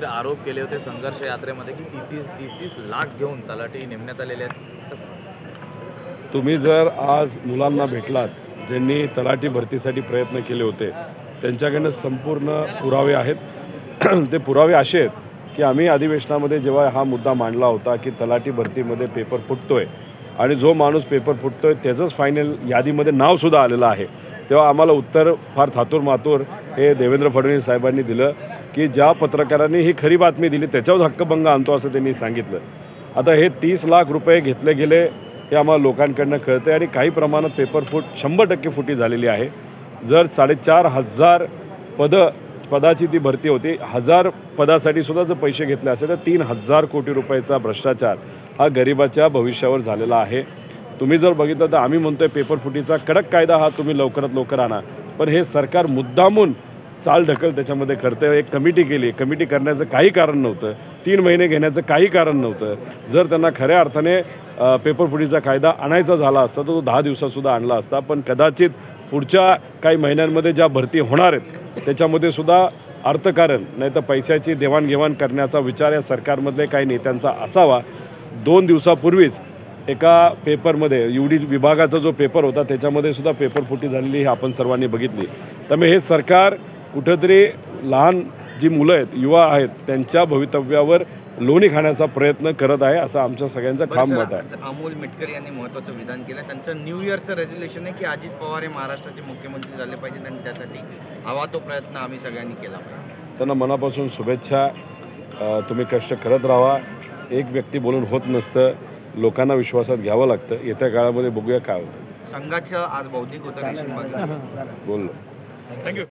आरोप केले होते संघर्ष यात्रेमध्ये की 30 लाख घेऊन तलाठी नेमण्यात आलेले आहेत. तुम्ही जर आज मुलांना भेटलात ज्यांनी तलाठी भरतीसाठी प्रयत्न केले होते त्यांच्याकडनं संपूर्ण पुरावे आहेत. ते पुरावे असे आहेत की आम्ही अधिवेशनामध्ये जेव्हा हा मुद्दा मांडला होता की तलाठी भरतीमध्ये पेपर फुटतोय आणि जो माणूस पेपर फुटतोय त्याचंच फायनल यादीमध्ये नावसुद्धा आलेलं आहे, तेव्हा आम्हाला उत्तर फार थातूर मातूर हे देवेंद्र फडणवीस साहेबांनी दिलं की ज्या पत्रकारांनी ही खरी बातमी दिली त्याच्यावर हक्कभंग आणतो असं त्यांनी सांगितलं. आता हे 30 लाख रुपये घेतले गेले हे आम्हाला लोकांकडनं कळतं आणि काही प्रमाणात पेपर फूट 100% फुटी झालेली आहे. जर 4,500 पदाची ती भरती होती, 1000 पदासाठी सुद्धा जर पैसे घेतले असेल तर 3,000 कोटी रुपयाचा भ्रष्टाचार हा गरिबाच्या भविष्यावर झालेला आहे. तुम्ही जर बघितलं तर आम्ही म्हणतोय पेपर फुटीचा कडक कायदा हा तुम्ही लवकरात लवकर आणा, पण हे सरकार मुद्दामून चाल ढकल त्याच्यामध्ये करतं. एक कमिटी केली, कमिटी करण्याचं काही कारण नव्हतं, 3 महिने घेण्याचं काही कारण नव्हतं. जर त्यांना खऱ्या अर्थाने पेपर फुटीचा कायदा आणायचा झाला असता तर तो 10 दिवसातसुद्धा आणला असता. पण कदाचित पुढच्या काही महिन्यांमध्ये ज्या भरती होणार आहेत त्याच्यामध्ये सुद्धा अर्थकारण नाही तर पैशाची देवाणघेवाण करण्याचा विचार या सरकारमधले काही नेत्यांचा असावा. 2 दिवसापूर्वीच एका पेपरमध्ये UD विभागाचा जो पेपर होता त्याच्यामध्ये सुद्धा पेपर फुटी झालेली ही आपण सर्वांनी बघितली. त्यामुळे हे सरकार कुठंतरी लहान जी मुलं आहेत, युवा आहेत, त्यांच्या भवितव्यावर लोणी खाण्याचा प्रयत्न करत आहे असं आमच्या सगळ्यांचं ठाम मत आहे. अमोल मिटकर यांनी महत्त्वाचं विधान केलं. त्यांचं न्यू इयरचं रेझोल्युशन आहे की अजित पवार हे महाराष्ट्राचे मुख्यमंत्री झाले पाहिजेत आणि त्यासाठी हवा तो प्रयत्न आम्ही सगळ्यांनी केला पाहिजे. त्यांना मनापासून शुभेच्छा. तुम्ही कष्ट करत राहा. एक व्यक्ती बोलून होत नसतं, लोकांना विश्वासात घ्यावं लागतं. येत्या काळामध्ये बघूया काय होतं. संघाचं आज बौद्धिक होतं बोललो. थँक्यू.